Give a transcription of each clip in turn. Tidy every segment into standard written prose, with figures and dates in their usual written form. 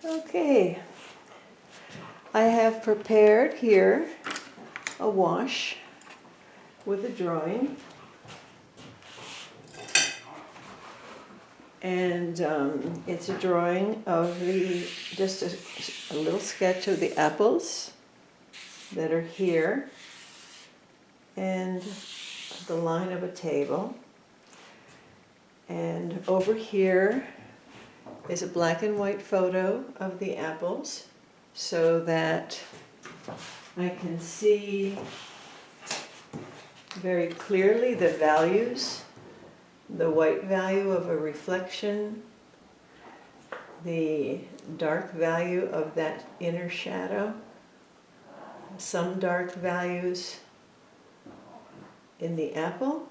Okay, I have prepared here a wash with a drawing, and it's a drawing of just a little sketch of the apples that are here and the line of a table, and over here is a black and white photo of the apples so that I can see very clearly the values, the white value of a reflection, the dark value of that inner shadow, some dark values in the apple,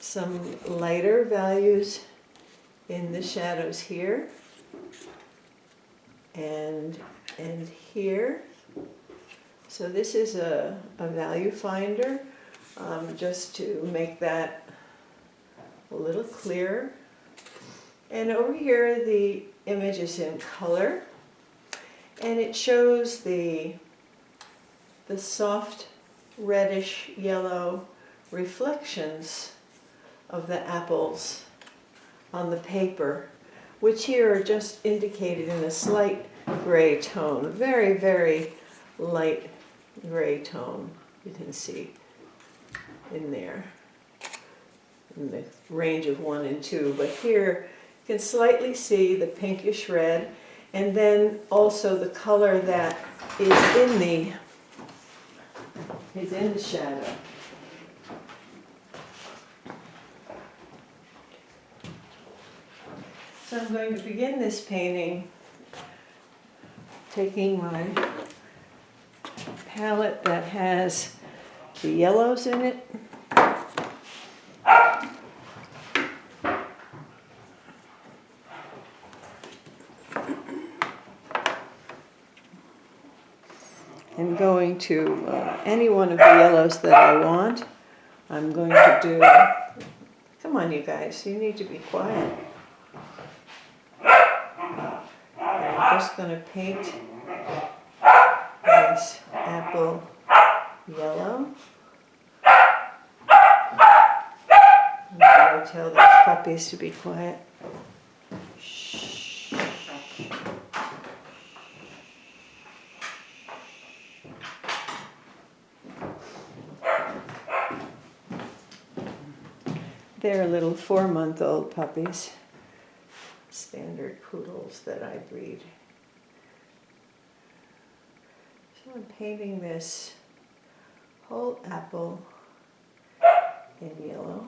some lighter values in the shadows here and here. So this is a value finder, just to make that a little clearer. And over here the image is in color, and it shows the soft reddish yellow reflections of the apples on the paper, which here are just indicated in a slight gray tone, a very, very light gray tone you can see in there, in the range of 1 and 2. But here you can slightly see the pinkish red, and then also the color that is in the shadow. So I'm going to begin this painting taking my palette that has the yellows in it, and going to any one of the yellows that I want. I'm going to do, come on you guys, you need to be quiet. I'm just going to paint this apple yellow. I'm going to tell these puppies to be quiet. Shh. They're little 4-month-old puppies, standard poodles that I breed. So I'm painting this whole apple in yellow.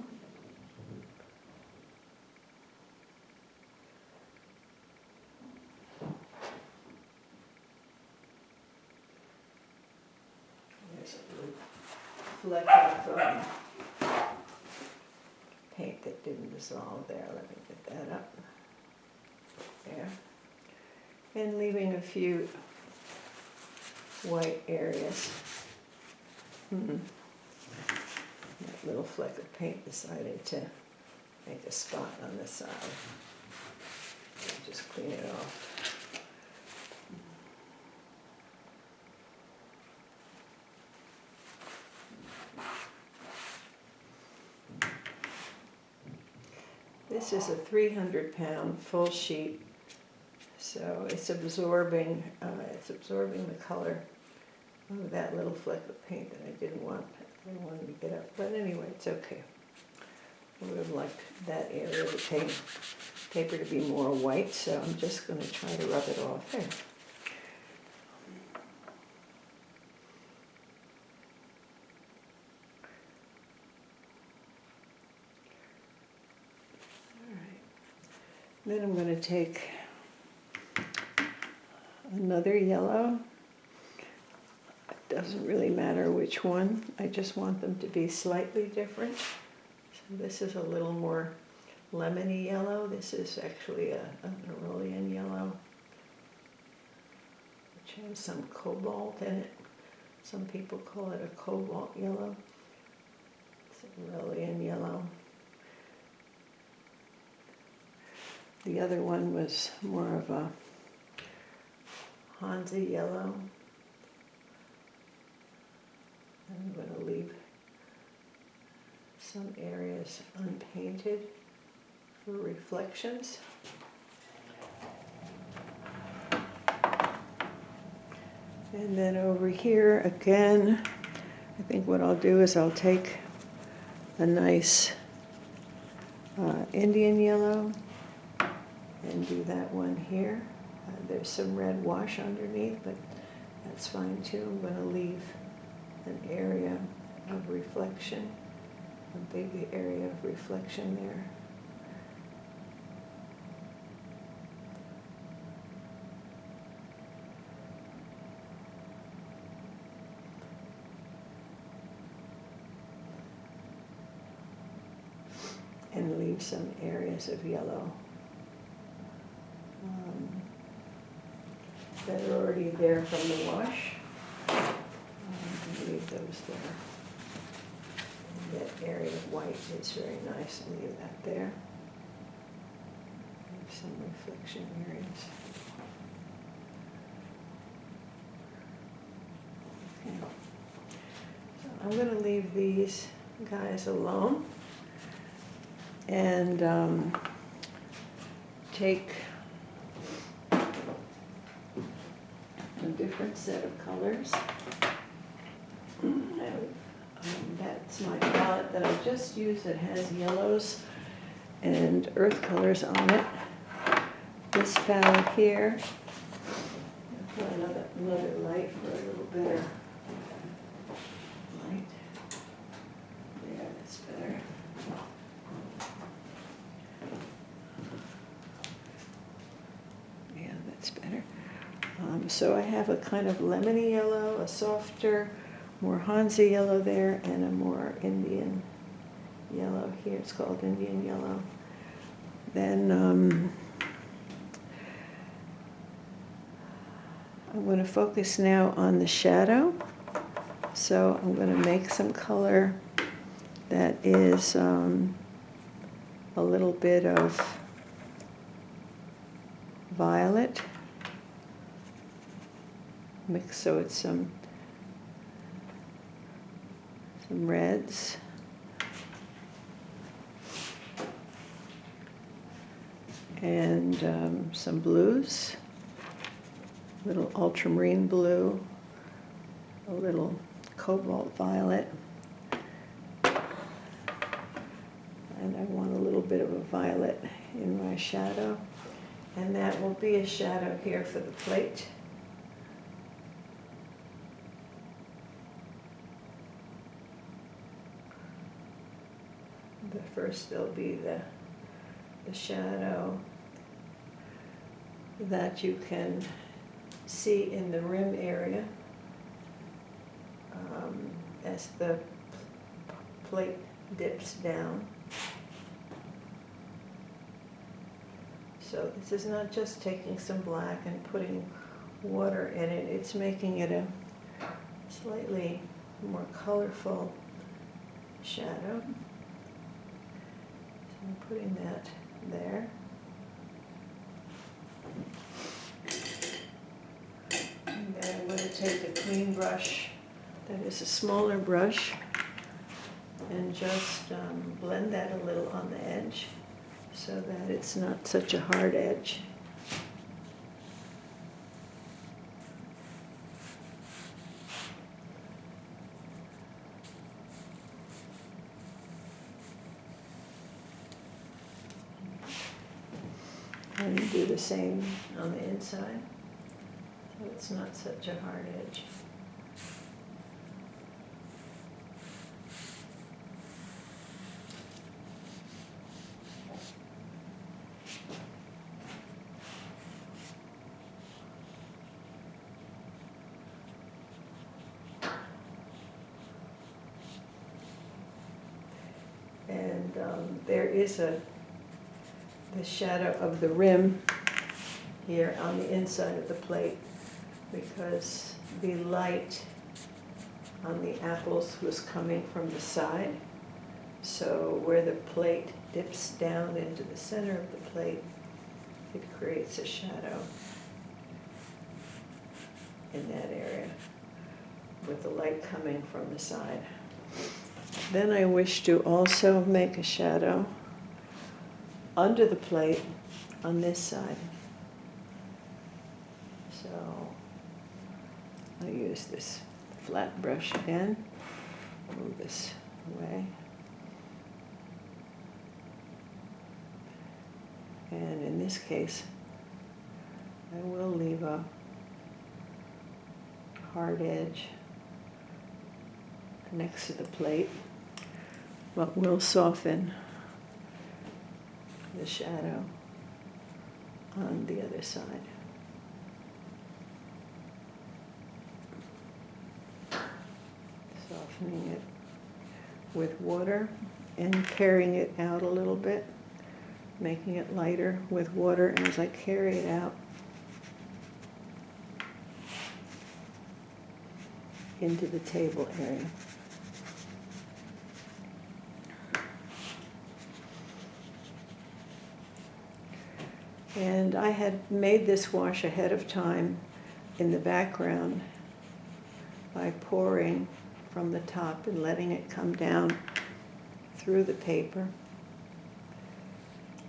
There's a little fleck of paint that didn't dissolve there. Let me get that up. There. And leaving a few white areas. That little fleck of paint decided to make a spot on the side. I'll just clean it off. This is a 300-pound full sheet, so it's absorbing the color of that little fleck of paint that I didn't want. I wanted to get up, but anyway, it's okay. I would have liked that area of the paper to be more white, so I'm just going to try to rub it off there. Then I'm going to take another yellow. It doesn't really matter which one. I just want them to be slightly different. So this is a little more lemony yellow. This is actually a Nerolian yellow, which has some cobalt in it. Some people call it a cobalt yellow. It's a Nerolian yellow. The other one was more of a Hansa yellow. I'm going to leave some areas unpainted for reflections. And then over here again, I think what I'll do is I'll take a nice Indian yellow and do that one here. There's some red wash underneath, but that's fine too. I'm going to leave an area of reflection, a big area of reflection there. And leave some areas of yellow that are already there from the wash. And leave those there. And that area of white is very nice. And leave that there. Leave some reflection areas. Okay. So I'm going to leave these guys alone. And take a different set of colors. That's my palette that I just used that has yellows and earth colors on it. This palette here, I'll put another light for a little better light. Yeah, that's better. Yeah, that's better. So I have a kind of lemony yellow, a softer, more Hansa yellow there, and a more Indian yellow here. It's called Indian yellow. Then I'm going to focus now on the shadow. So I'm going to make some color that is a little bit of violet. Mix so it's some reds. And some blues. A little ultramarine blue. A little cobalt violet. And I want a little bit of a violet in my shadow. And that will be a shadow here for the plate. But first there'll be the shadow that you can see in the rim area as the plate dips down. So this is not just taking some black and putting water in it, it's making it a slightly more colorful shadow. So I'm putting that there. And then I'm going to take a clean brush that is a smaller brush and just blend that a little on the edge so that it's not such a hard edge. And do the same on the inside, so it's not such a hard edge. And there is the shadow of the rim here on the inside of the plate, because the light on the apples was coming from the side. So where the plate dips down into the center of the plate, it creates a shadow in that area with the light coming from the side. Then I wish to also make a shadow under the plate on this side. So I'll use this flat brush again, move this away. And in this case, I will leave a hard edge next to the plate, but will soften the shadow on the other side. Softening it with water and carrying it out a little bit, making it lighter with water as I carry it out into the table area. And I had made this wash ahead of time in the background by pouring from the top and letting it come down through the paper.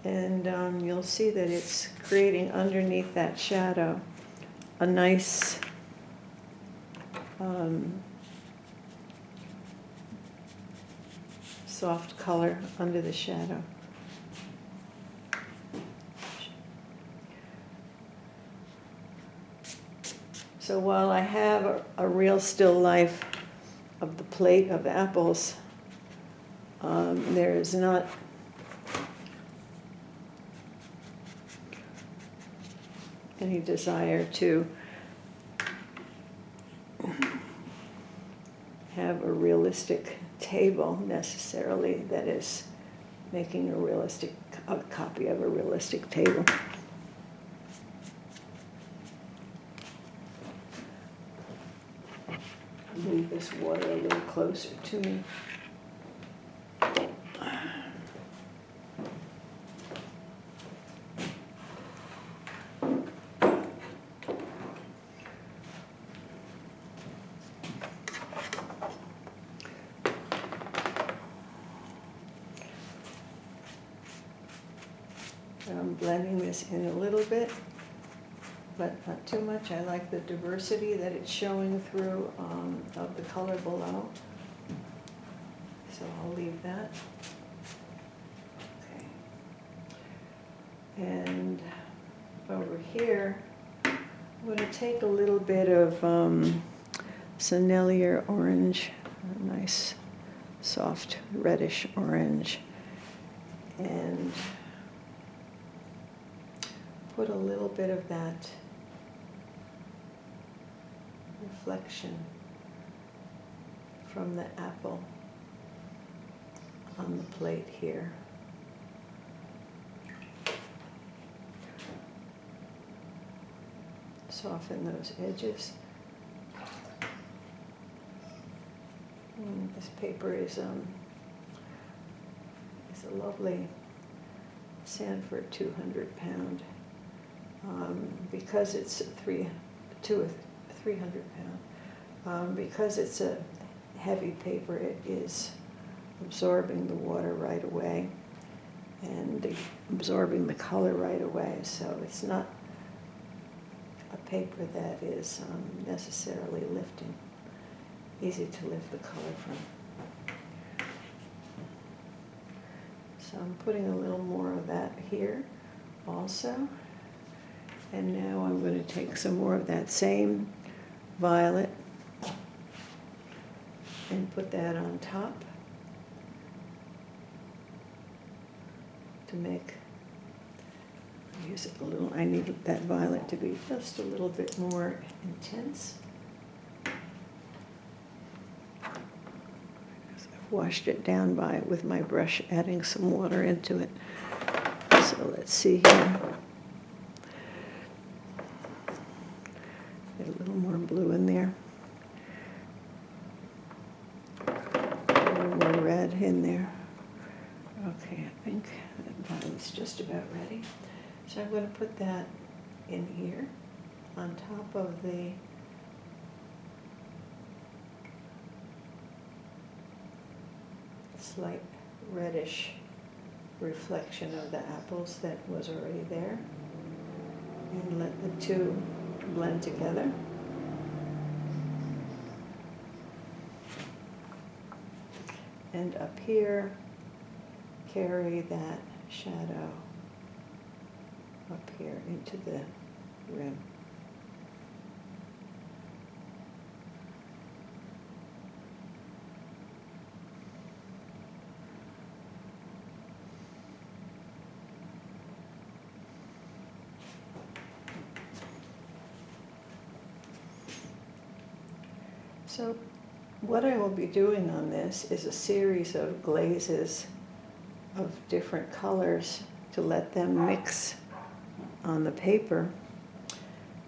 And you'll see that it's creating underneath that shadow a nice soft color under the shadow. So while I have a real still life of the plate of apples, there is not any desire to have a realistic table necessarily that is making a copy of a realistic table. Move this water a little closer to me. I'm blending this in a little bit, but not too much. I like the diversity that it's showing through of the color below. So I'll leave that. Okay. And over here, I'm going to take a little bit of Sennelier orange, a nice soft reddish orange, and put a little bit of that reflection from the apple on the plate here. Soften those edges. This paper is a lovely Sanford 200-pound. Because it's 300 pound. Because it's a heavy paper, it is absorbing the water right away and absorbing the color right away. So it's not a paper that is necessarily lifting, easy to lift the color from. So I'm putting a little more of that here also. And now I'm going to take some more of that same violet and put that on top to make, use it a little, I need that violet to be just a little bit more intense. I've washed it down with my brush, adding some water into it. So let's see here. Get a little more blue in there. A little more red in there. Okay, I think that violet's just about ready. So I'm going to put that in here on top of the slight reddish reflection of the apples that was already there, and let the two blend together. And up here, carry that shadow up here into the rim. So what I will be doing on this is a series of glazes of different colors to let them mix on the paper,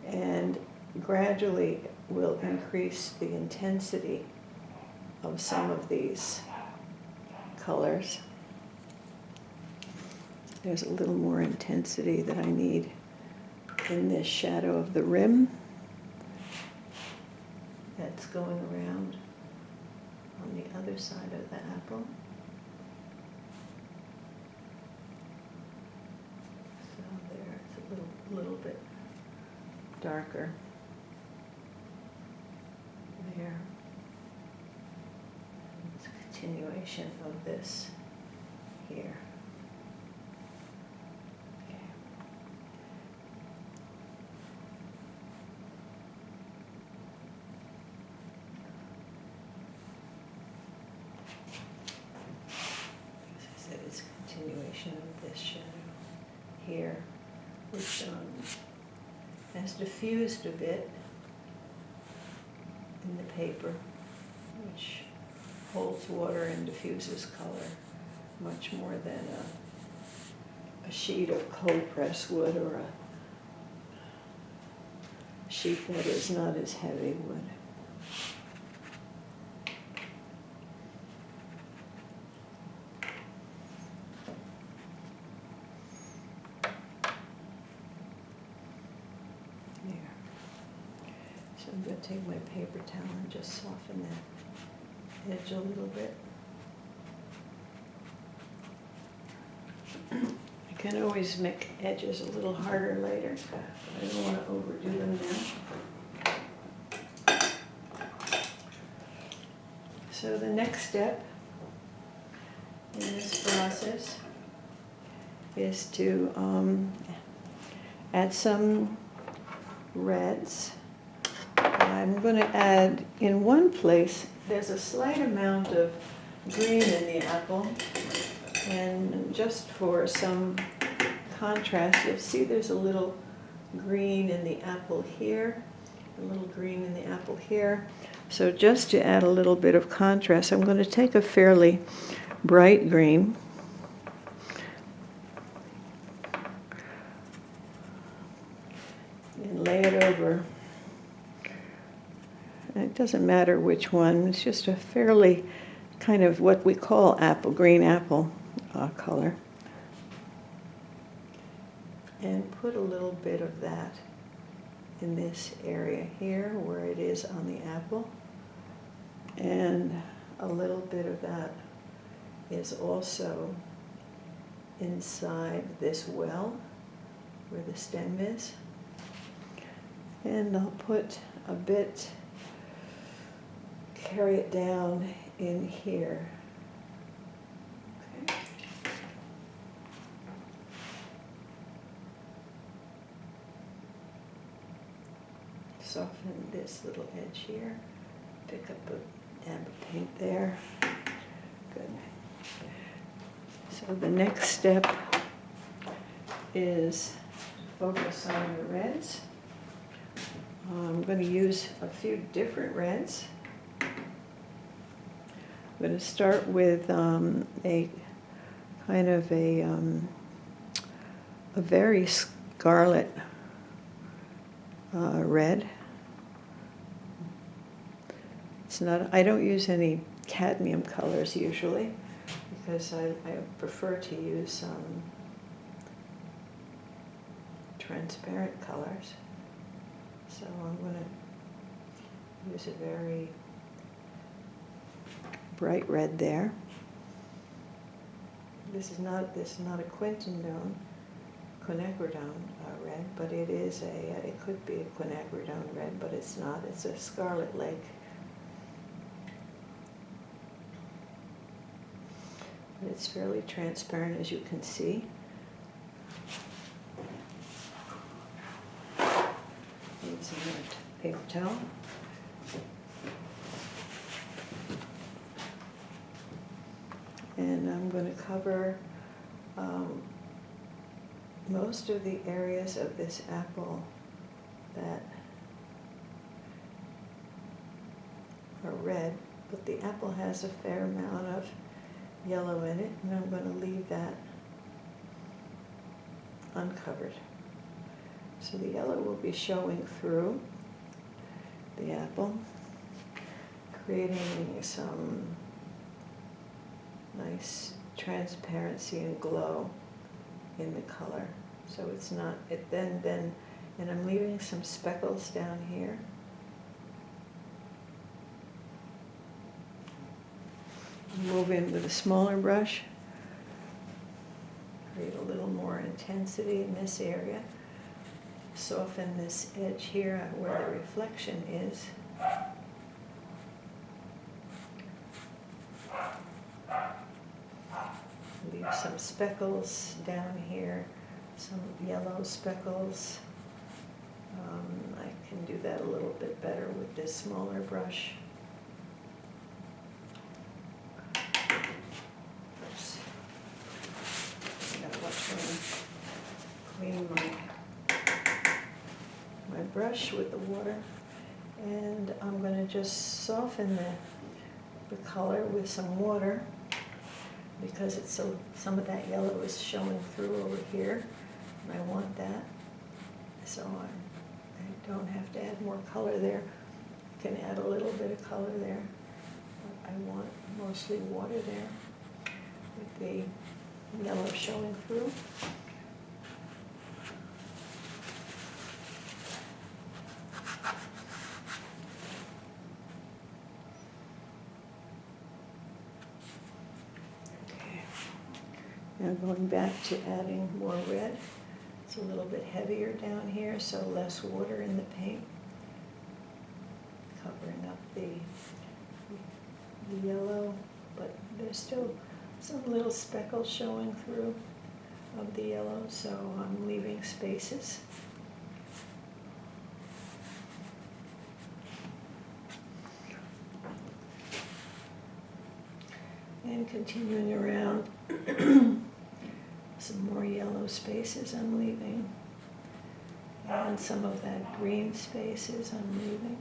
and gradually will increase the intensity of some of these colors. There's a little more intensity that I need in this shadow of the rim that's going around on the other side of the apple. So there, it's a little bit darker there. It's a continuation of this here. Continuation of this shadow here, which has diffused a bit in the paper, which holds water and diffuses color much more than a sheet of cold pressed wood or a sheet that is not as heavy wood. So I'm going to take my paper towel and just soften that edge a little bit. I can always make edges a little harder later, but I don't want to overdo them now. So the next step in this process is to add some reds. I'm going to add, in one place, there's a slight amount of green in the apple, and just for some contrast, you'll see there's a little green in the apple here, a little green in the apple here. So just to add a little bit of contrast, I'm going to take a fairly bright green, and lay it over. It doesn't matter which one, it's just a fairly kind of what we call green apple color. And put a little bit of that in this area here where it is on the apple. And a little bit of that is also inside this well where the stem is. And I'll put a bit, carry it down in here. Okay. Soften this little edge here. Pick up a dab of paint there. Good. So the next step is focus on the reds. I'm going to use a few different reds. I'm going to start with a kind of a very scarlet red. It's not. I don't use any cadmium colors usually because I prefer to use transparent colors. So I'm going to use a very bright red there. This is not a quinacridone red, but it could be a quinacridone red, but it's not. It's a scarlet lake. But it's fairly transparent, as you can see. Need some paper towel. And I'm going to cover most of the areas of this apple that are red, but the apple has a fair amount of yellow in it, and I'm going to leave that uncovered. So the yellow will be showing through the apple, creating some nice transparency and glow in the color. So it's not, and I'm leaving some speckles down here. Move in with a smaller brush, create a little more intensity in this area, soften this edge here where the reflection is. Leave some speckles down here, some yellow speckles. I can do that a little bit better with this smaller brush. Oops. I gotta watch when I clean my brush with the water. And I'm going to just soften the color with some water, because it's some of that yellow is showing through over here, and I want that. So I don't have to add more color there. I can add a little bit of color there, but I want mostly water there with the yellow showing through. Now going back to adding more red. It's a little bit heavier down here, so less water in the paint. Covering up the yellow, but there's still some little speckles showing through of the yellow, so I'm leaving spaces. And continuing around, some more yellow spaces I'm leaving, and some of that green spaces I'm leaving.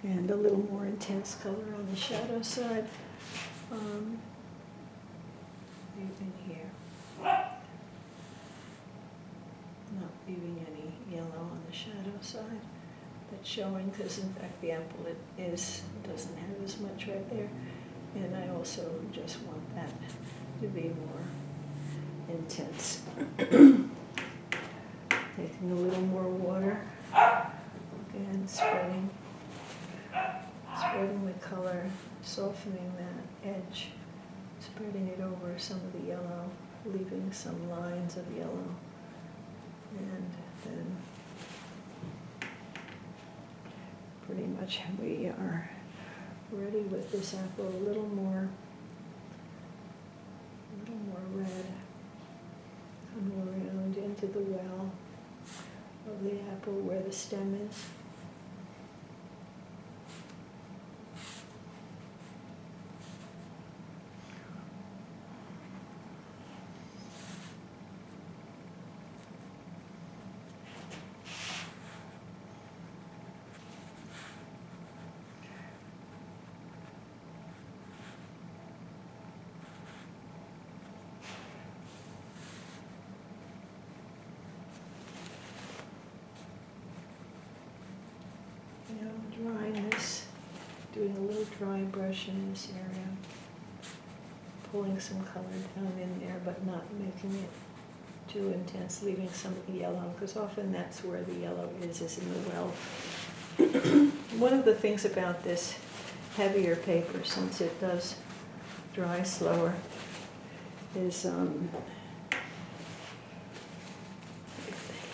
And a little more intense color on the shadow side, even here. Not leaving any yellow on the shadow side, but showing, because in fact the apple doesn't have as much right there, and I also just want that to be more intense. Taking a little more water and spreading the color, softening that edge, spreading it over some of the yellow, leaving some lines of yellow, and then pretty much we are ready with this apple. A little more red, come around into the well of the apple where the stem is. doing a little dry brush in this area, pulling some color down in there, but not making it too intense, leaving some of the yellow, because often that's where the yellow is in the well. One of the things about this heavier paper, since it does dry slower, is it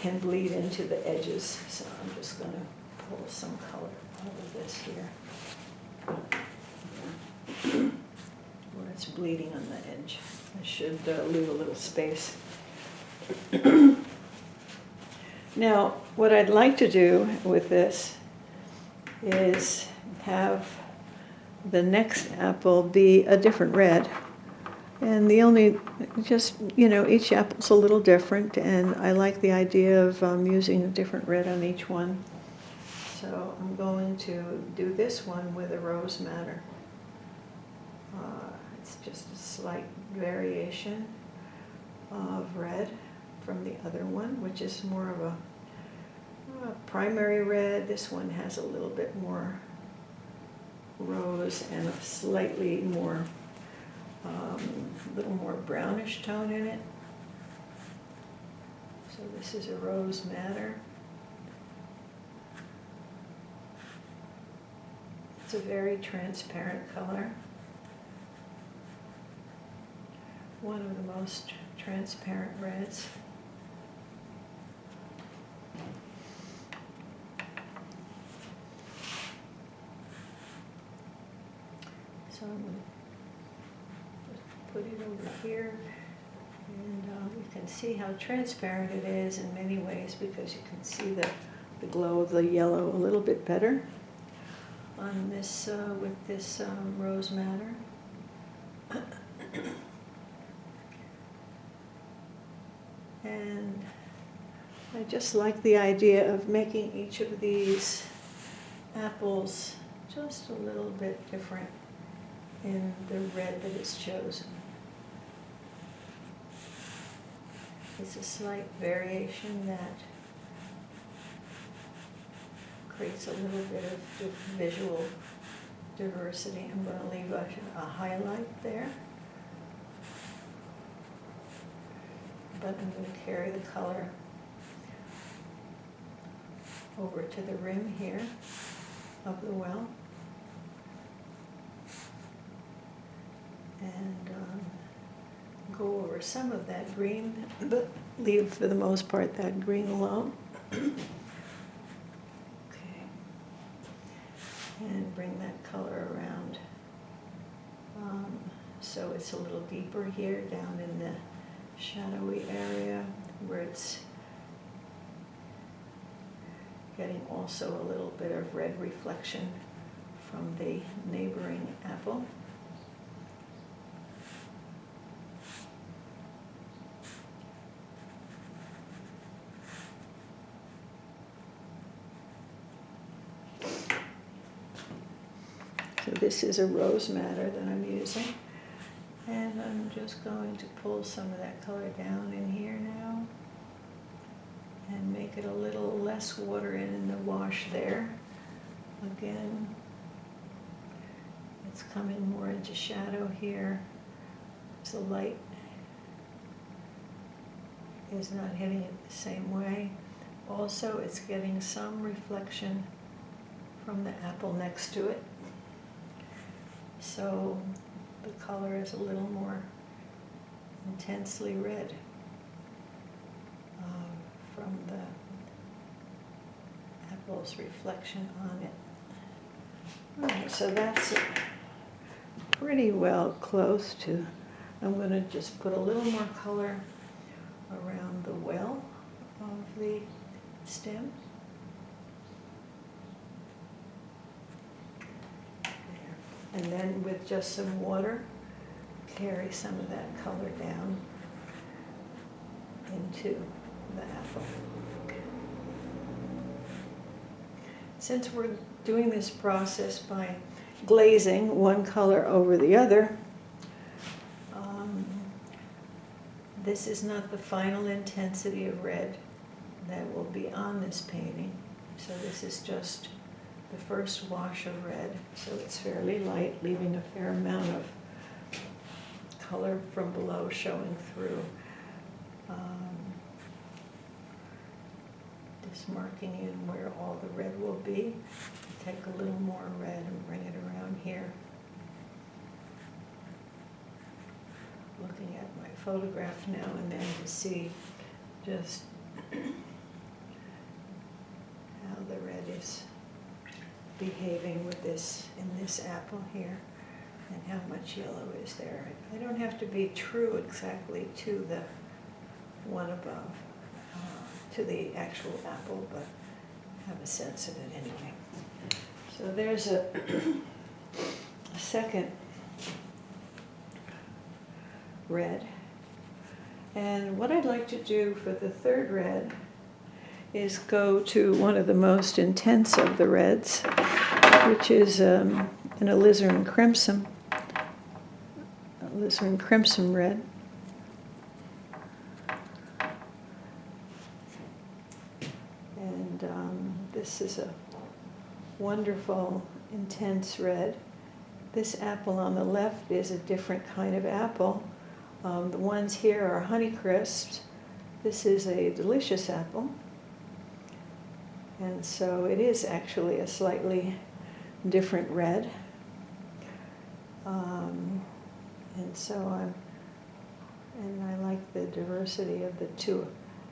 can bleed into the edges. So I'm just going to pull some color out of this here, where it's bleeding on the edge. I should leave a little space. Now, what I'd like to do with this is have the next apple be a different red. And the only, just, each apple's a little different, and I like the idea of using a different red on each one. So I'm going to do this one with a rose madder. It's just a slight variation of red from the other one, which is more of a primary red. This one has a little bit more rose and a slightly more, little more brownish tone in it. So this is a rose madder. It's a very transparent color. One of the most transparent reds. So I'm going to put it over here, and you can see how transparent it is in many ways, because you can see the glow of the yellow a little bit better on this with this rose madder. And I just like the idea of making each of these apples just a little bit different in the red that is chosen. It's a slight variation that creates a little bit of visual diversity. I'm going to leave a highlight there, but I'm going to carry the color over to the rim here of the well, and go over some of that green, but leave for the most part that green alone. Okay, and bring that color around, so it's a little deeper here down in the shadowy area, where it's getting also a little bit of red reflection from the neighboring apple. So this is a rose madder that I'm using, and I'm just going to pull some of that color down in here now and make it a little less water in the wash there. Again, it's coming more into shadow here. So the light is not hitting it the same way. Also, it's getting some reflection from the apple next to it. So the color is a little more intensely red from the apple's reflection on it. All right, so that's pretty well close to, I'm going to just put a little more color around the well of the stem. And then with just some water, carry some of that color down into the apple. Since we're doing this process by glazing one color over the other, this is not the final intensity of red that will be on this painting. So this is just the first wash of red, so it's fairly light, leaving a fair amount of color from below showing through. Just marking in where all the red will be. Take a little more red and bring it around here. Looking at my photograph now and then to see just how the red is behaving with this in this apple here, and how much yellow is there. I don't have to be true exactly to the one above, to the actual apple, but have a sense of it anyway. So there's a second red. And what I'd like to do for the third red is go to one of the most intense of the reds, which is an alizarin crimson red. And this is a wonderful, intense red. This apple on the left is a different kind of apple. The ones here are Honeycrisps. This is a delicious apple. And so it is actually a slightly different red. And I like the diversity of the two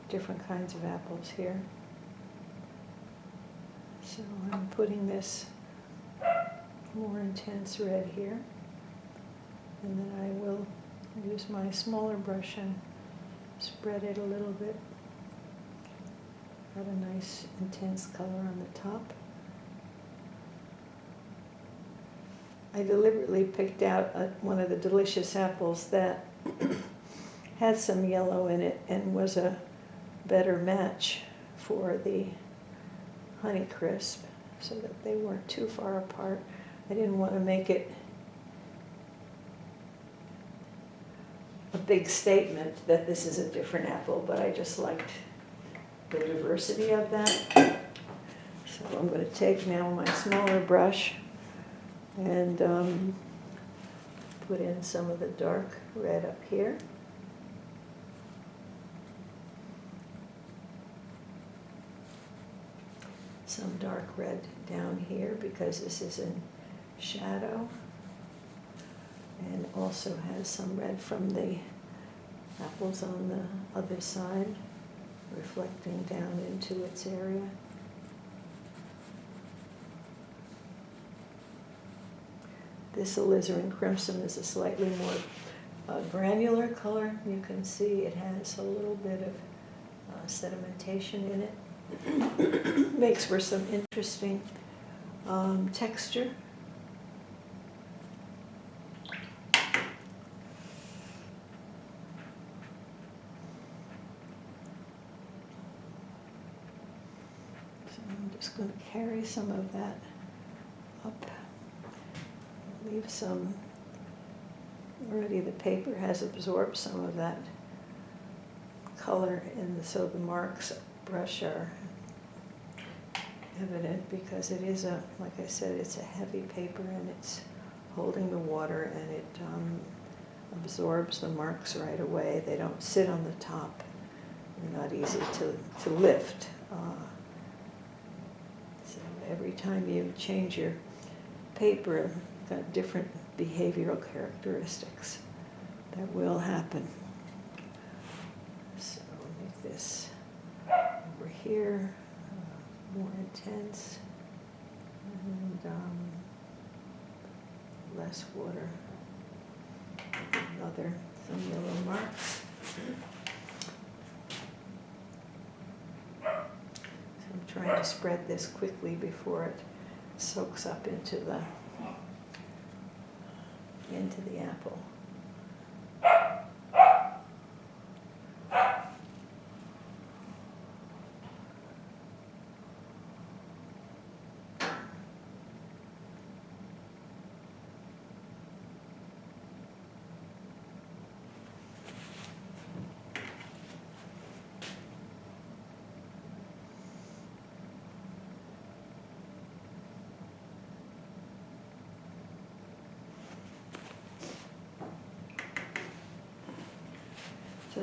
different kinds of apples here. So I'm putting this more intense red here. And then I will use my smaller brush and spread it a little bit. Got a nice intense color on the top. I deliberately picked out one of the delicious apples that had some yellow in it and was a better match for the Honeycrisp, so that they weren't too far apart. I didn't want to make it a big statement that this is a different apple, but I just liked the diversity of that. So I'm going to take now my smaller brush and put in some of the dark red up here. Some dark red down here because this is in shadow, and also has some red from the apples on the other side reflecting down into its area. This alizarin crimson is a slightly more granular color. You can see it has a little bit of sedimentation in it. Makes for some interesting texture. So I'm just going to carry some of that up. Leave some, already the paper has absorbed some of that color, and so the marks brush are evident because it is a, like I said, it's a heavy paper and it's holding the water, and it absorbs the marks right away. They don't sit on the top. They're not easy to lift. So every time you change your paper, you've got different behavioral characteristics that will happen. So make this over here more intense, and less water. Some yellow marks. So I'm trying to spread this quickly before it soaks up into the apple.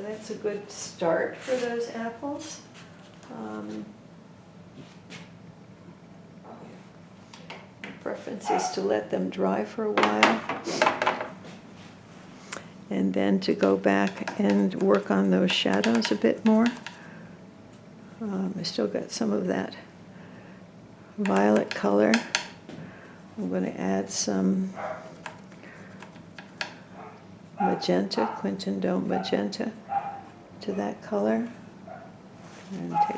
that's a good start for those apples. My preference is to let them dry for a while, and then to go back and work on those shadows a bit more. I still got some of that violet color. I'm going to add some magenta, Quinton magenta, to that color. And take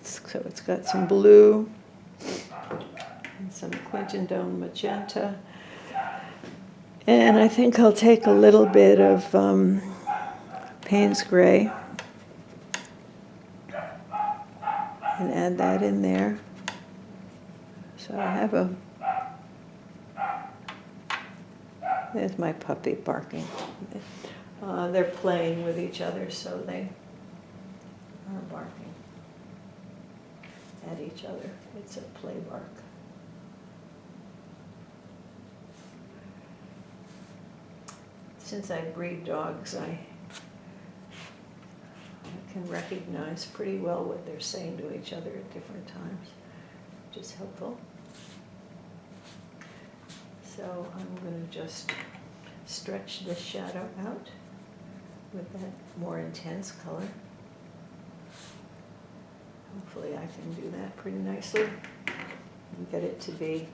so it's got some blue and some Quinton magenta. And I think I'll take a little bit of Payne's gray and add that in there. So I have there's my puppy barking. They're playing with each other, so they are barking at each other. It's a play bark. Since I breed dogs, I can recognize pretty well what they're saying to each other at different times, which is helpful. So I'm going to just stretch this shadow out with that more intense color. Hopefully I can do that pretty nicely and get it to be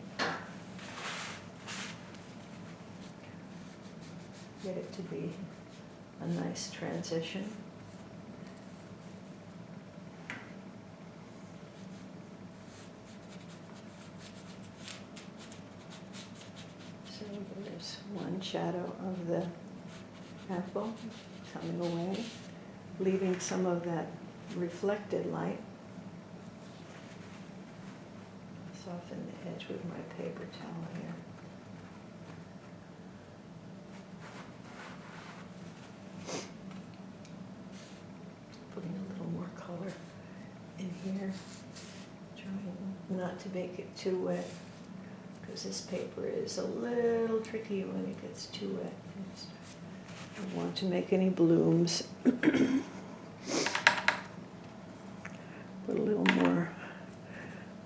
a nice transition. So there's one shadow of the apple coming away, leaving some of that reflected light. Soften the edge with my paper towel here. Putting a little more color in here, trying not to make it too wet, because this paper is a little tricky when it gets too wet. I don't want to make any blooms. Put a little more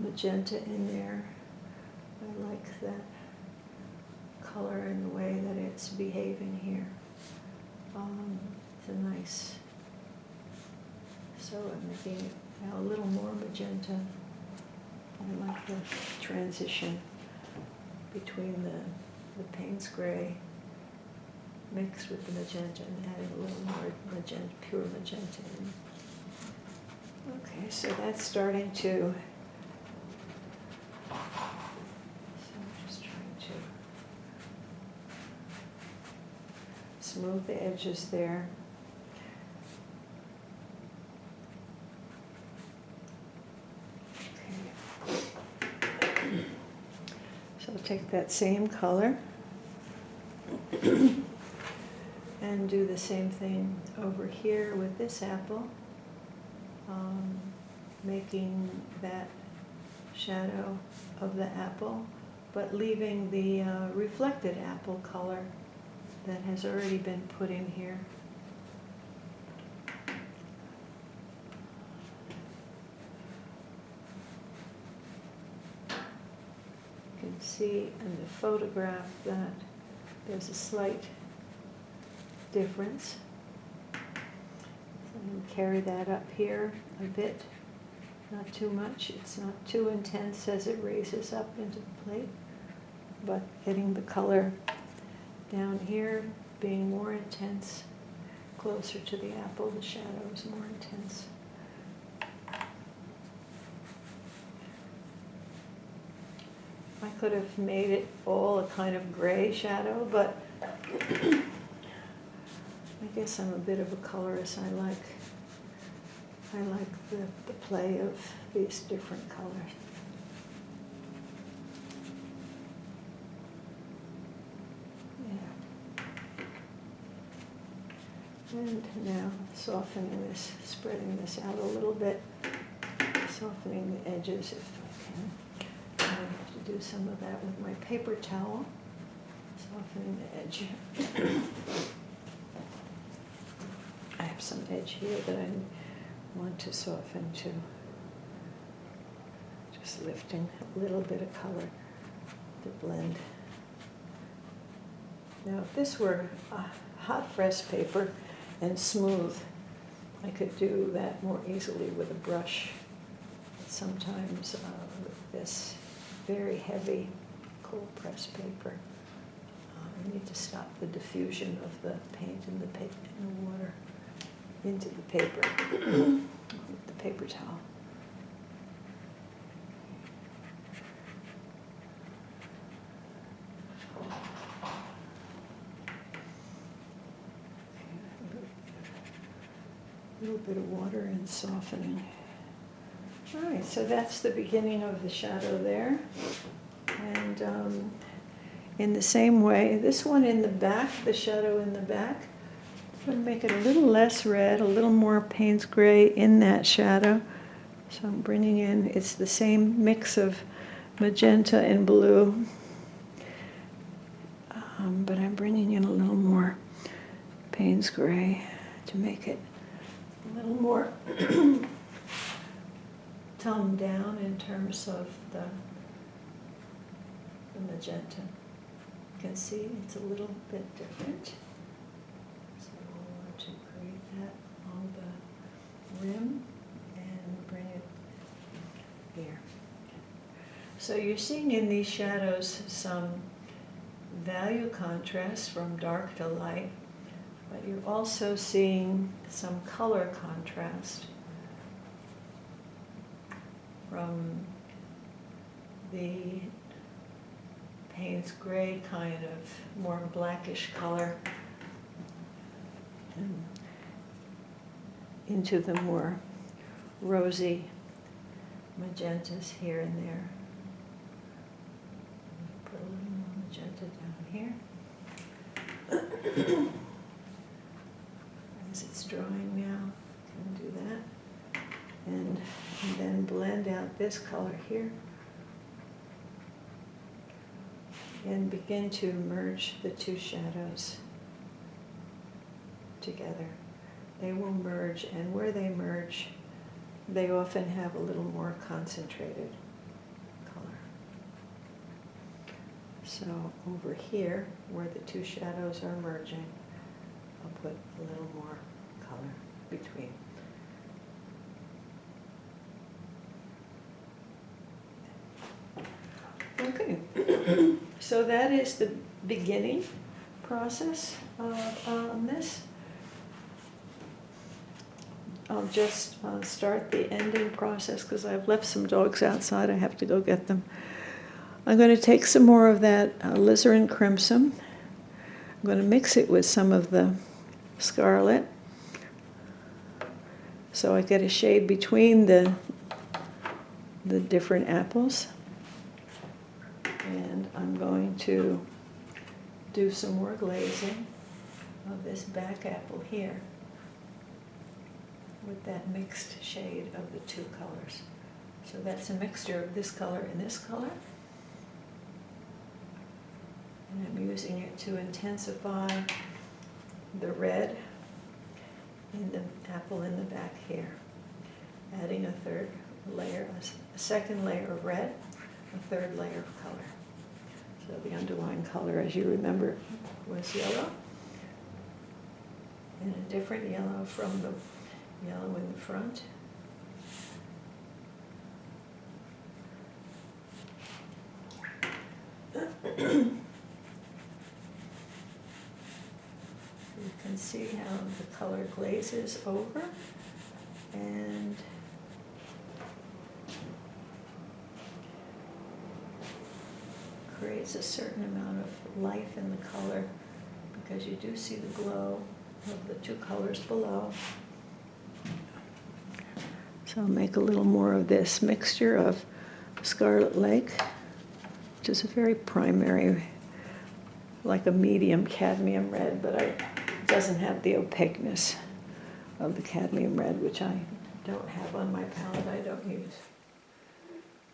magenta in there. I like that color and the way that it's behaving here. It's a nice, so I'm making it now a little more magenta. I like the transition between the Payne's gray mixed with the magenta and adding a little more magenta, pure magenta in. Okay, so that's starting to, so I'm just trying to smooth the edges there. Okay. So I'll take that same color and do the same thing over here with this apple. Making that shadow of the apple, but leaving the reflected apple color that has already been put in here. You can see in the photograph that there's a slight difference. So I'm going to carry that up here a bit. Not too much, it's not too intense as it raises up into the plate, but getting the color down here being more intense, closer to the apple, the shadow is more intense. I could have made it all a kind of gray shadow, but I guess I'm a bit of a colorist. I like the play of these different colors. Yeah. And now softening this, spreading this out a little bit, softening the edges if I can. have to do some of that with my paper towel, softening the edge. I have some edge here that I want to soften too. Just lifting a little bit of color to blend. Now, if this were a hot press paper and smooth, I could do that more easily with a brush. But sometimes with this very heavy cold press paper, I need to stop the diffusion of the paint in the water into the paper with the paper towel. A little bit of water and softening. All right, so that's the beginning of the shadow there. And in the same way, this one in the back, the shadow in the back, I'm going to make it a little less red, a little more Payne's gray in that shadow. So I'm bringing in, it's the same mix of magenta and blue, but I'm bringing in a little more Payne's gray to make it a little more toned down in terms of the magenta. You can see it's a little bit different. So I want to create that along the rim and bring it here. So you're seeing in these shadows some value contrast from dark to light, but you're also seeing some color contrast from the Payne's gray kind of more blackish color and into the more rosy magentas here and there. Put a little more magenta down here. As it's drying now, I can do that. And then blend out this color here. And begin to merge the two shadows together. They will merge, and where they merge, they often have a little more concentrated color. So over here, where the two shadows are merging, I'll put a little more color between. Okay, so that is the beginning process of this. I'll just start the ending process because I've left some dogs outside. I have to go get them. I'm going to take some more of that alizarin crimson. I'm going to mix it with some of the scarlet so I get a shade between the different apples. And I'm going to do some more glazing of this back apple here with that mixed shade of the two colors. So that's a mixture of this color and this color. And I'm using it to intensify the red in the apple in the back here. Adding a third layer, a second layer of red, a third layer of color. So the underlying color, as you remember, was yellow. And a different yellow from the yellow in the front. You can see how the color glazes over and creates a certain amount of life in the color because you do see the glow of the two colors below. So I'll make a little more of this mixture of Scarlet Lake, which is a very primary, like a medium cadmium red, but it doesn't have the opaqueness of the cadmium red, which I don't have on my palette. I don't use.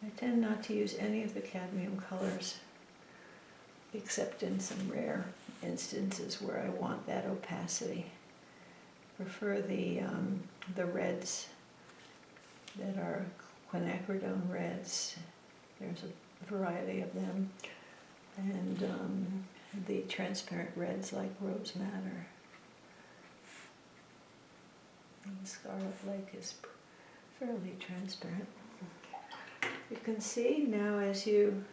I tend not to use any of the cadmium colors, except in some rare instances where I want that opacity. Prefer the reds that are quinacridone reds. There's a variety of them. And the transparent reds like Rose Madder. And Scarlet Lake is fairly transparent. You can see now as you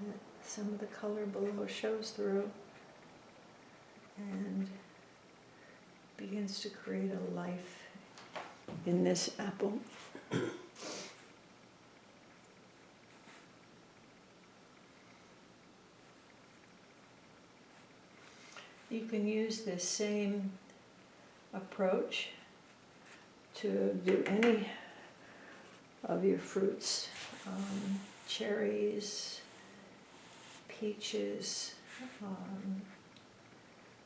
that some of the color below shows through and begins to create a life in this apple. You can use this same approach to do any of your fruits, cherries, peaches,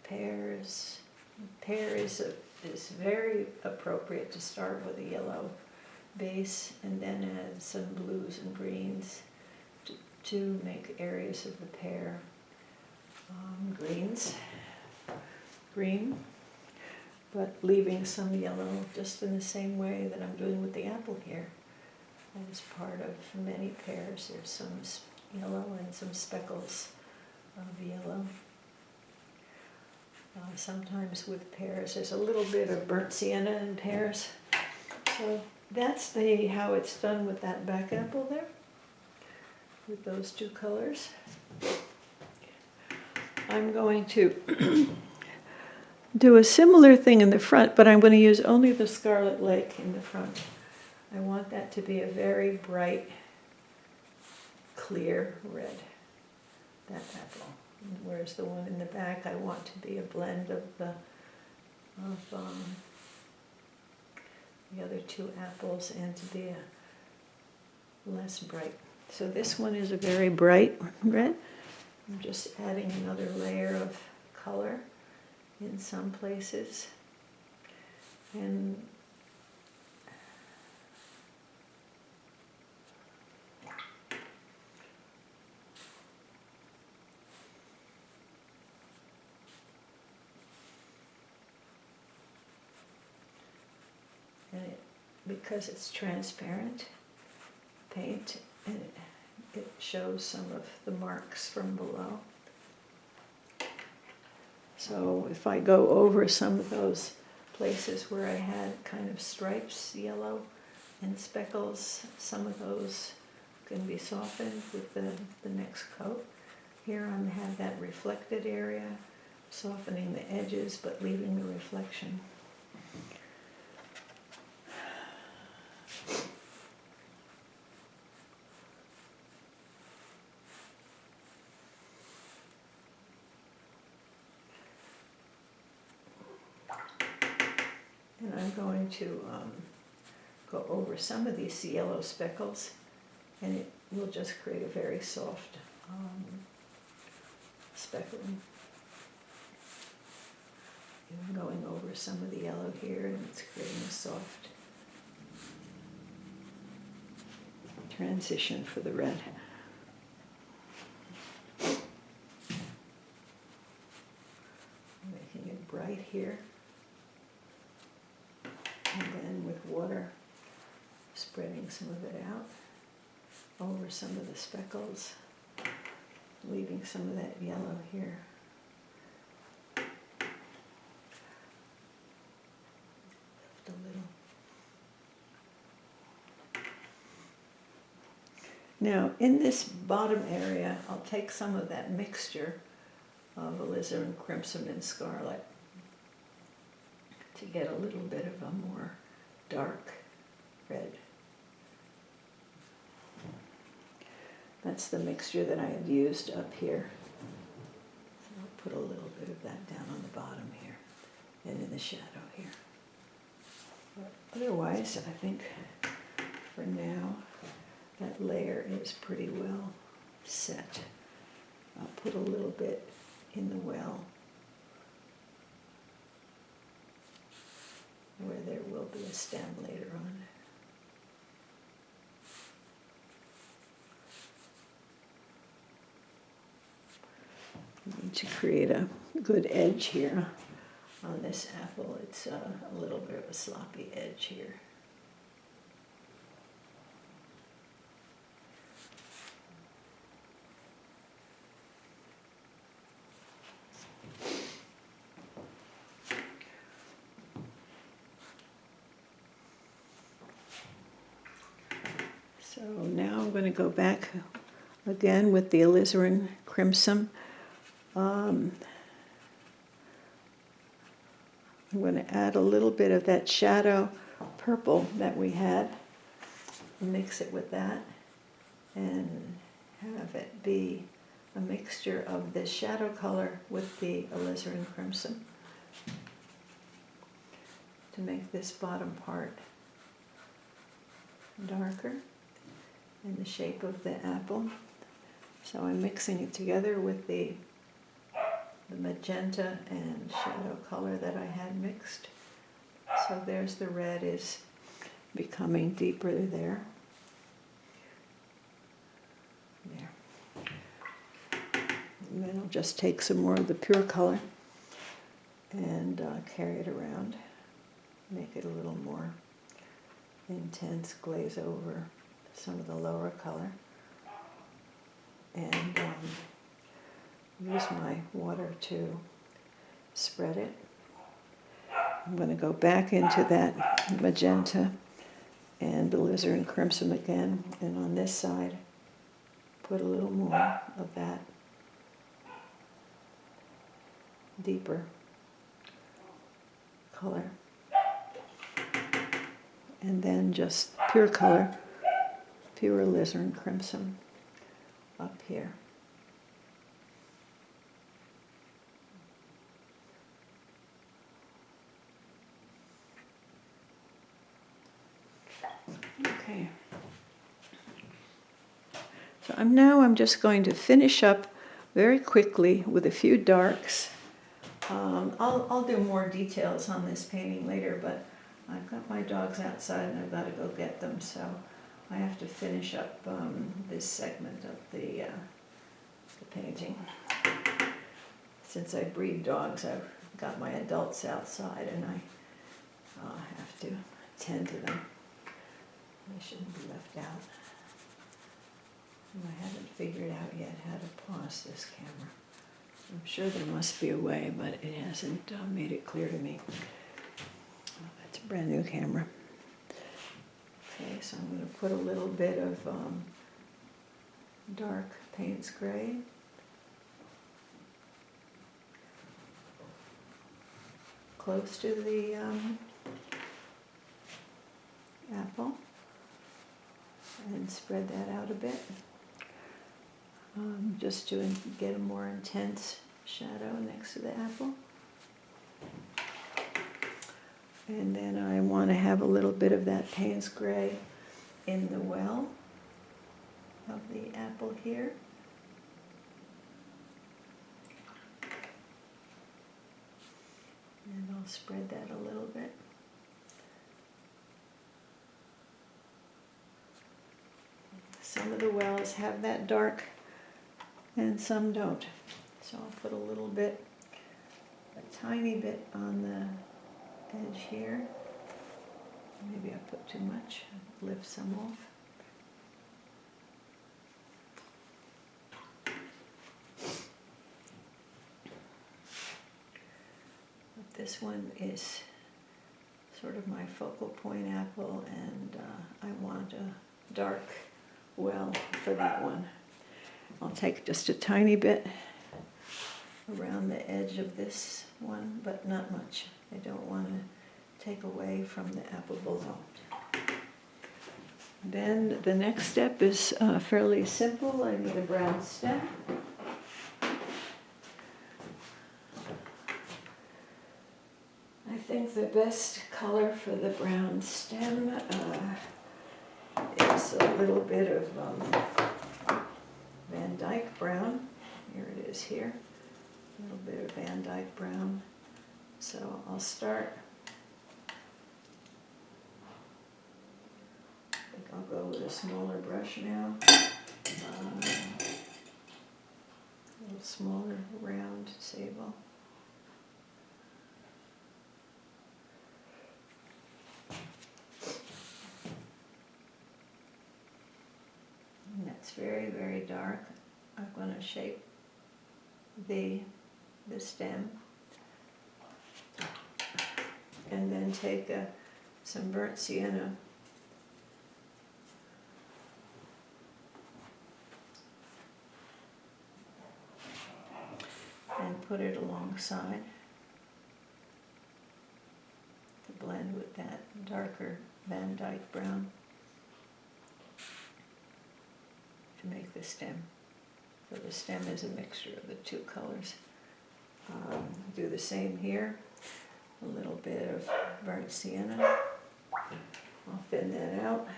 pears. Pear is very appropriate to start with a yellow base and then add some blues and greens to make areas of the pear. Green, but leaving some yellow just in the same way that I'm doing with the apple here. As part of many pears, there's some yellow and some speckles of yellow. Sometimes with pears, there's a little bit of burnt sienna in pears. So that's how it's done with that back apple there, with those two colors. I'm going to do a similar thing in the front, but I'm going to use only the Scarlet Lake in the front. I want that to be a very bright, clear red, that apple. Whereas the one in the back, I want to be a blend of the other two apples and to be a less bright. So this one is a very bright red. I'm just adding another layer of color in some places. And because it's transparent paint, and it shows some of the marks from below. So if I go over some of those places where I had kind of stripes, yellow and speckles, some of those can be softened with the next coat. Here I have that reflected area, softening the edges but leaving the reflection. And I'm going to go over some of these yellow speckles, and it will just create a very soft speckling. I'm going over some of the yellow here, and it's creating a soft transition for the red. Making it bright here. And then with water, spreading some of it out over some of the speckles, leaving some of that yellow here. Lift a little. Now, in this bottom area, I'll take some of that mixture of alizarin, crimson, and scarlet to get a little bit of a more dark red. That's the mixture that I had used up here. So I'll put a little bit of that down on the bottom here and in the shadow here. But otherwise, I think for now, that layer is pretty well set. I'll put a little bit in the well where there will be a stem later on. I need to create a good edge here on this apple. It's a little bit of a sloppy edge here. So now I'm going to go back again with the alizarin crimson. I'm going to add a little bit of that shadow purple that we had, mix it with that, and have it be a mixture of the shadow color with the alizarin crimson to make this bottom part darker in the shape of the apple. So I'm mixing it together with the magenta and shadow color that I had mixed. So there's the red is becoming deeper there. There. And then I'll just take some more of the pure color and carry it around, make it a little more intense, glaze over some of the lower color, and use my water to spread it. I'm going to go back into that magenta and alizarin crimson again, and on this side put a little more of that deeper color, and then just pure color, pure alizarin crimson up here. Okay. So I'm just going to finish up very quickly with a few darks. I'll do more details on this painting later, but I've got my dogs outside and I've got to go get them, so I have to finish up this segment of the painting. Since I breed dogs, I've got my adults outside and I have to tend to them. They shouldn't be left out. And I haven't figured out yet how to pause this camera. I'm sure there must be a way, but it hasn't made it clear to me. Oh, that's a brand new camera. Okay, so I'm going to put a little bit of dark Payne's Gray. Close to the apple, and spread that out a bit, just to get a more intense shadow next to the apple. And then I want to have a little bit of that Payne's Gray in the well of the apple here. And I'll spread that a little bit. Some of the wells have that dark and some don't. So I'll put a little bit, a tiny bit on the edge here. Maybe I put too much, lift some off. But this one is sort of my focal point apple, and I want a dark well for that one. I'll take just a tiny bit around the edge of this one, but not much. I don't want to take away from the apple below. Then the next step is fairly simple. I need a brown stem. I think the best color for the brown stem is a little bit of Van Dyke brown. Here it is here. A little bit of Van Dyke brown. So I'll start go with a smaller brush now. A little smaller round sable. And that's very, very dark. I'm going to shape the stem. And then take some burnt sienna and put it alongside to blend with that darker Van Dyke brown to make the stem. So the stem is a mixture of the two colors. Do the same here. A little bit of burnt sienna. I'll thin that out.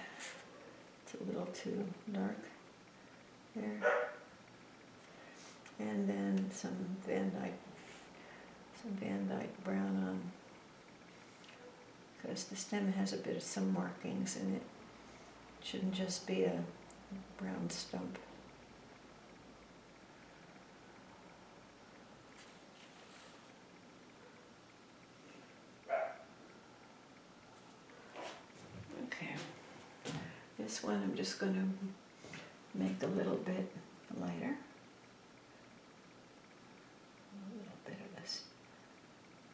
It's a little too dark there. And then some Van Dyke brown on, because the stem has a bit of some markings in it. It shouldn't just be a brown stump. Okay, this one I'm just going to make a little bit lighter. A little bit of this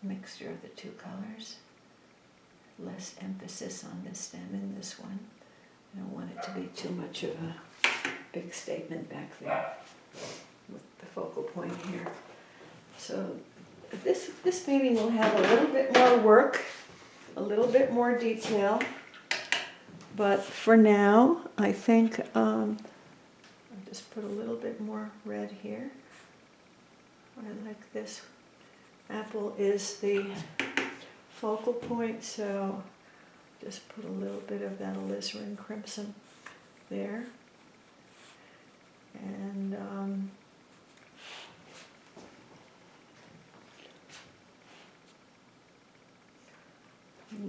mixture of the two colors. Less emphasis on this stem in this one. I don't want it to be too much of a big statement back there with the focal point here. So this painting will have a little bit more work, a little bit more detail, but for now I think I'll just put a little bit more red here. I like this. Apple is the focal point, so just put a little bit of that alizarin crimson there. And a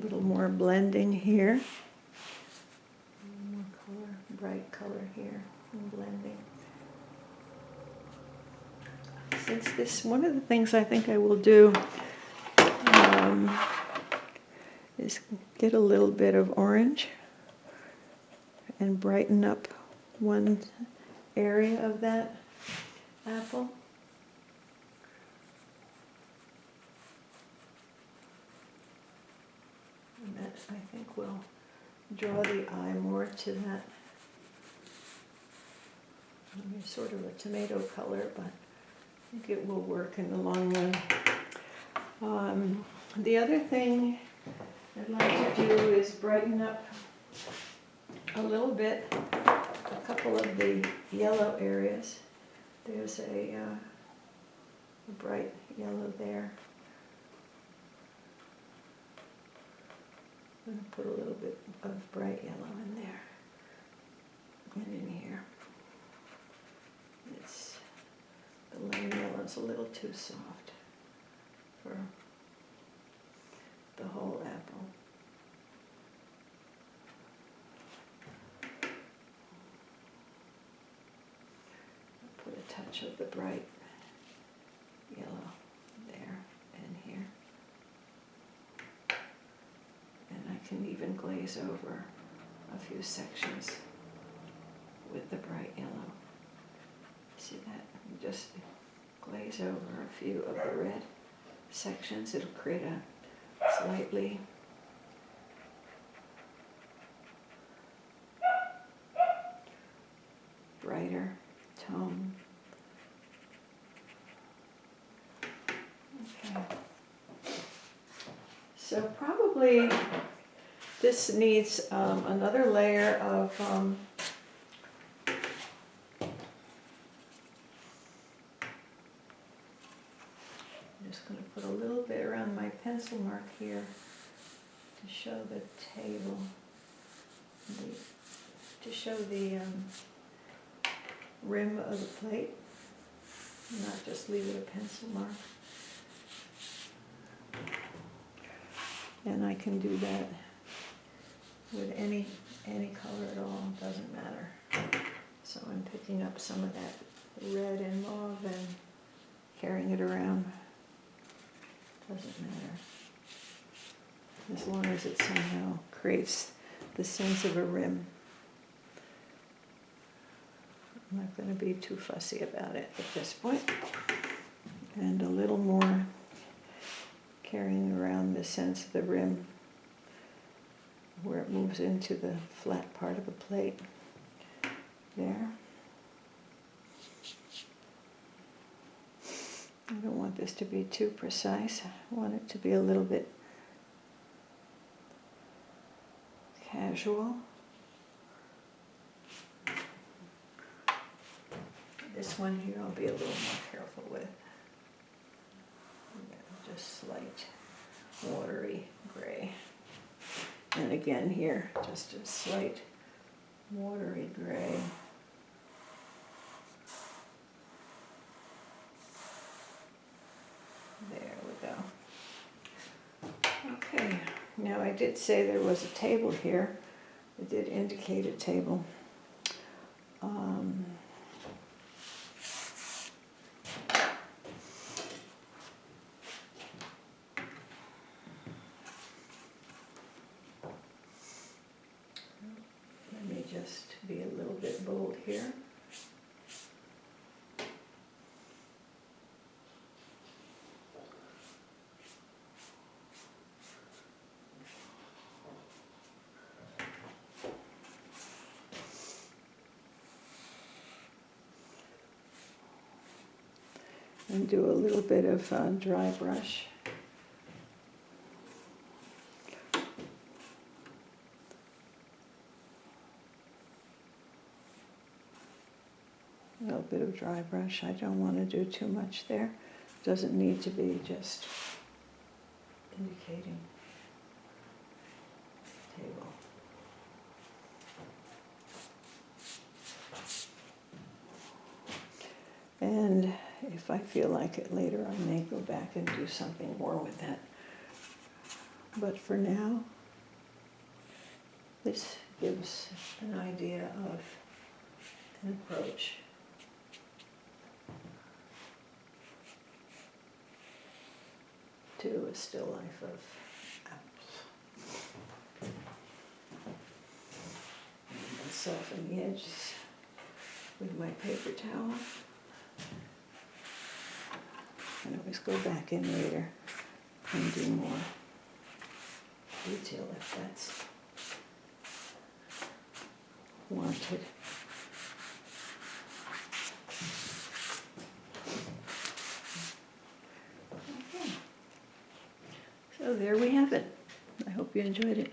little more blending here. More color, bright color here, and blending. Since this, one of the things I think I will do is get a little bit of orange and brighten up one area of that apple. And that, I think, will draw the eye more to that. It's sort of a tomato color, but I think it will work in the long run. The other thing I'd like to do is brighten up a little bit a couple of the yellow areas. There's a bright yellow there. I'm going to put a little bit of bright yellow in there and in here. It's the lime yellow is a little too soft for the whole apple. I'll put a touch of the bright yellow there and here. And I can even glaze over a few sections with the bright yellow. See that? Just glaze over a few of the red sections. It'll create a slightly brighter tone. Okay. So probably this needs another layer of I'm just going to put a little bit around my pencil mark here to show the table, to show the rim of the plate, not just leave it a pencil mark. And I can do that with any any color at all, doesn't matter. So I'm picking up some of that red and mauve and carrying it around. Doesn't matter. As long as it somehow creates the sense of a rim. I'm not going to be too fussy about it at this point. And a little more carrying around the sense of the rim where it moves into the flat part of the plate. There. I don't want this to be too precise. I want it to be a little bit casual. This one here I'll be a little more careful with. Just slight watery gray. And again here, just a slight watery gray. There we go. Okay, now I did say there was a table here. It did indicate a table. Let me just be a little bit bold here. And do a little bit of dry brush. A little bit of dry brush. I don't want to do too much there. Doesn't need to be just indicating table. And if I feel like it later, I may go back and do something more with that. But for now, this gives an idea of an approach. To a still life of apples. And soften the edges with my paper towel. I can always go back in later and do more detail if that's wanted. Okay. So there we have it. I hope you enjoyed it.